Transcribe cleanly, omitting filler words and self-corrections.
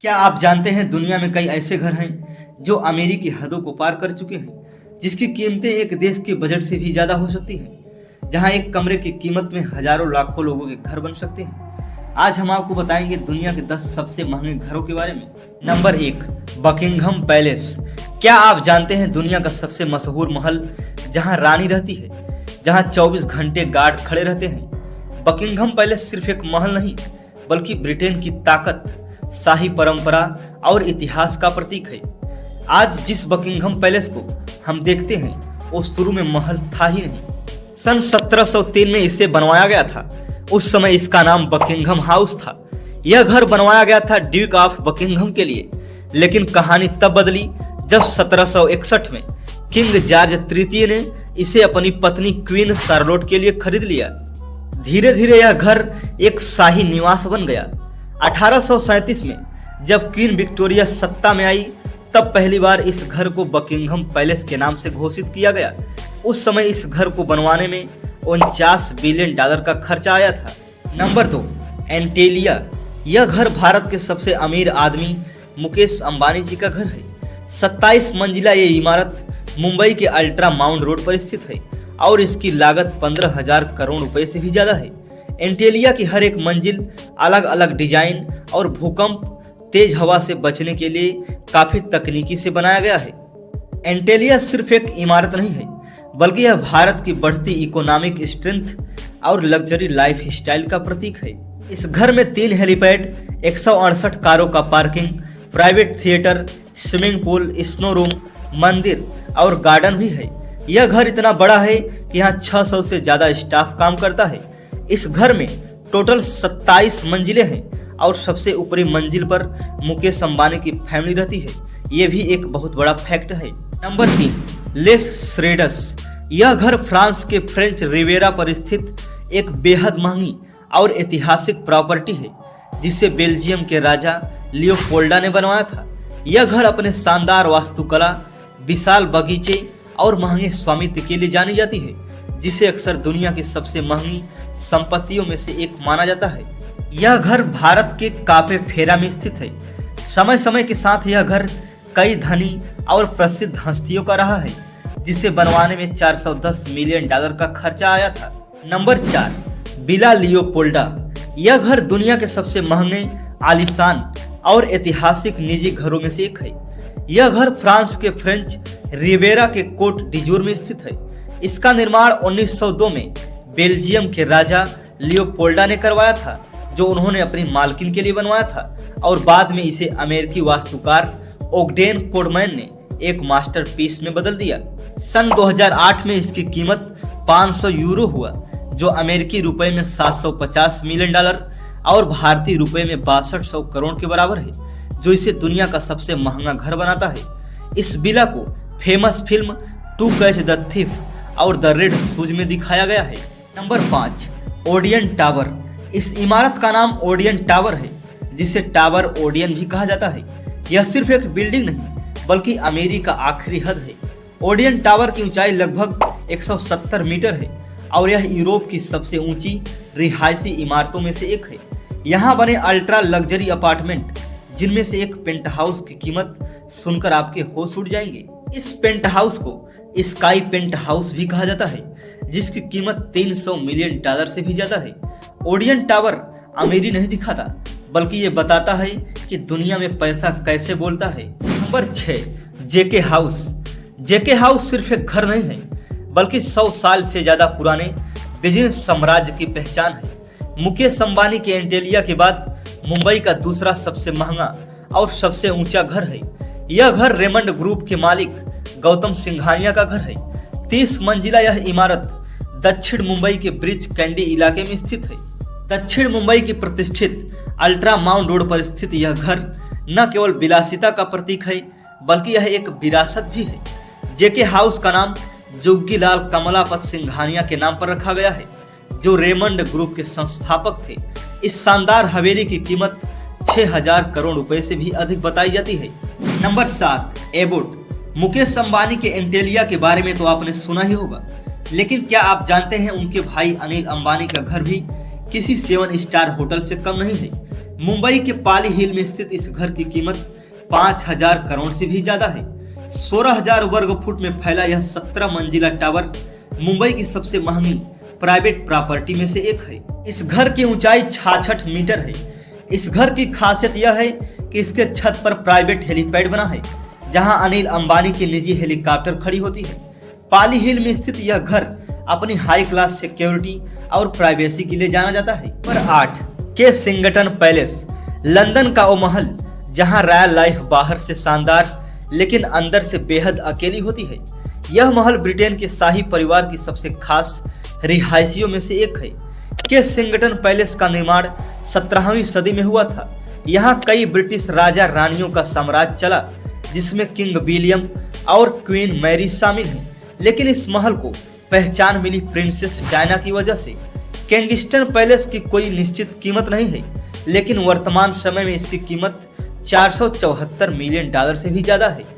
क्या आप जानते हैं दुनिया में कई ऐसे घर हैं जो अमीरी की हदों को पार कर चुके हैं, जिसकी कीमतें एक देश के बजट से भी ज्यादा हो सकती हैं, जहां एक कमरे की कीमत में हजारों लाखों लोगों के घर बन सकते हैं। आज हम आपको बताएंगे दुनिया के 10 सबसे महंगे घरों के बारे में। Number 1, Buckingham palace. क्या आप जानते हैं दुनिया का सबसे मशहूर महल जहां रानी रहती है, जहां 24 घंटे गार्ड खड़े रहते हैं। बकिंघम पैलेस सिर्फ एक महल नहीं बल्कि ब्रिटेन की ताकत, शाही परंपरा और इतिहास का प्रतीक है। आज जिस बकिंघम पैलेस को हम देखते हैं वो शुरू में महल था ही नहीं। सन 1703 में इसे बनवाया गया था। उस समय इसका नाम बकिंघम हाउस था। यह घर बनवाया गया था ड्यूक ऑफ बकिंघम के लिए, लेकिन कहानी तब बदली जब 1761 में किंग जॉर्ज तृतीय ने इसे अपनी पत्नी क्वीन शार्लोट के लिए खरीद लिया। धीरे धीरे यह घर एक शाही निवास बन गया। 1837 में जब क्वीन विक्टोरिया सत्ता में आई तब पहली बार इस घर को बकिंघम पैलेस के नाम से घोषित किया गया। उस समय इस घर को बनवाने में 49 बिलियन डॉलर का खर्चा आया था। नंबर 2, एंटेलिया। यह घर भारत के सबसे अमीर आदमी मुकेश अंबानी जी का घर है। 27 मंजिला ये इमारत मुंबई के अल्ट्रा माउंट रोड पर स्थित है और इसकी लागत 15,000 करोड़ रुपए से भी ज्यादा है। एंटेलिया की हर एक मंजिल अलग अलग डिजाइन और भूकंप, तेज हवा से बचने के लिए काफी तकनीकी से बनाया गया है। एंटेलिया सिर्फ एक इमारत नहीं है बल्कि यह भारत की बढ़ती इकोनॉमिक स्ट्रेंथ और लग्जरी लाइफ स्टाइल का प्रतीक है। इस घर में 3 हेलीपैड, 168 कारों का parking, private theatre, swimming pool, snow room, मंदिर और गार्डन भी है। यह घर इतना बड़ा है कि यहाँ 600 से ज्यादा स्टाफ काम करता है। इस घर में टोटल 27 मंजिलें हैं और सबसे ऊपरी मंजिल पर मुकेश अंबानी की फैमिली रहती है। ये भी एक बहुत बड़ा फैक्ट है। Number 3, Les Cedres. यह घर फ्रांस के फ्रेंच रिवेरा पर स्थित एक बेहद महंगी और ऐतिहासिक प्रॉपर्टी है जिसे बेल्जियम के राजा लियोपोल्डा ने बनवाया था। यह घर अपने शानदार वास्तुकला, विशाल बगीचे और महंगे स्वामित्व के लिए जानी जाती है, जिसे अक्सर दुनिया की सबसे महंगी संपत्तियों में से एक माना जाता है। यह घर भारत के कापे फेरा में स्थित है। समय समय के साथ यह घर कई धनी और प्रसिद्ध हस्तियों का रहा है, जिसे बनवाने में 410 मिलियन डॉलर का खर्चा आया था। Number 4, Villa Leopolda. यह घर दुनिया के सबसे महंगे, आलीशान और ऐतिहासिक निजी घरों में से एक है। यह घर फ्रांस के फ्रेंच रिवेरा के कोट डिजूर में स्थित है। इसका निर्माण 1902 में बेल्जियम के राजा लियोपोल्डा ने करवाया था, जो उन्होंने अपनी मालकिन के लिए बनवाया था, और बाद में इसे अमेरिकी वास्तुकार ओगडेन कोडमैन ने एक मास्टरपीस में बदल दिया। सन 2008 में इसकी कीमत 500 यूरो हुआ, जो अमेरिकी रुपए में 750 मिलियन डॉलर और भारतीय रुपए में 6200 करोड़ के बराबर है, जो इसे दुनिया का सबसे महंगा घर बनाता है। इस विला को famous film to catch the thief और द रेड शूज में दिखाया गया है। Number 5, Odeon tower. इस इमारत का नाम ओडियन टावर है, जिसे टावर ओडियन भी कहा जाता है। यह सिर्फ एक बिल्डिंग नहीं बल्कि अमेरिका का आखिरी हद है। ओडियन टावर की ऊंचाई लगभग 170 मीटर है और यह यूरोप की सबसे ऊंची रिहायशी इमारतों में से एक है। यहाँ बने अल्ट्रा लग्जरी अपार्टमेंट, जिनमें से एक पेंट हाउस की कीमत सुनकर आपके होश उड़ जाएंगे। इस पेंट हाउस को स्काई पेंट हाउस भी कहा जाता है, जिसकी कीमत 300 मिलियन डॉलर से भी ज्यादा है। ओडियन टावर अमीरी नहीं दिखाता बल्कि ये बताता है कि दुनिया में पैसा कैसे बोलता है। नंबर 6, जेके हाउस। जेके हाउस सिर्फ एक घर नहीं है बल्कि 100 साल से ज्यादा पुराने बिजनेस साम्राज्य की पहचान है। मुकेश अंबानी के एंटेलिया के बाद मुंबई का दूसरा सबसे महंगा और सबसे ऊंचा घर है। यह घर रेमंड ग्रुप के मालिक गौतम सिंघानिया का घर है। 30 मंजिला यह इमारत दक्षिण मुंबई के ब्रिज कैंडी इलाके में स्थित है। दक्षिण मुंबई की प्रतिष्ठित अल्ट्रा माउंट रोड पर स्थित यह घर न केवल विलासिता का प्रतीक है बल्कि यह एक विरासत भी है। जेके हाउस का नाम जोगीलाल कमलापत सिंघानिया के नाम पर रखा गया है, जो रेमंड ग्रुप के संस्थापक थे। इस शानदार हवेली की कीमत 6000 करोड़ रुपए से भी अधिक बताई जाती है। Number 7, Abbott. मुकेश अंबानी के एंटेलिया के बारे में तो आपने सुना ही होगा, लेकिन क्या आप जानते हैं उनके भाई अनिल अंबानी का घर भी किसी 7 स्टार होटल से कम नहीं है। मुंबई के पाली हिल में स्थित इस घर की कीमत 5,000 करोड़ से भी ज्यादा है। 16,000 वर्ग फुट में फैला यह 17 मंजिला टावर मुंबई की सबसे महंगी प्राइवेट प्रॉपर्टी में से एक है। इस घर की ऊंचाई 66 मीटर है। इस घर की खासियत यह है कि इसके छत पर प्राइवेट हेलीपैड बना है, जहां अनिल अंबानी की निजी हेलीकॉप्टर खड़ी होती है। पाली हिल में स्थित यह घर अपनी हाई क्लास सिक्योरिटी और प्राइवेसी के लिए जाना जाता है। Number 8, केसिंगटन palace. लंदन का वो महल जहां रॉयल लाइफ बाहर से शानदार लेकिन अंदर से बेहद अकेली होती है। यह महल ब्रिटेन के शाही परिवार की सबसे खास रिहायशियों में से एक है। केसिंगटन पैलेस का निर्माण 17वीं सदी में हुआ था। यहाँ कई ब्रिटिश राजा रानियों का साम्राज्य चला, जिसमें किंग विलियम और क्वीन मैरी शामिल हैं। लेकिन इस महल को पहचान मिली प्रिंसेस डायना की वजह से। केंगिस्टन पैलेस की कोई निश्चित कीमत नहीं है, लेकिन वर्तमान समय में इसकी कीमत $474 मिलियन से भी ज्यादा है।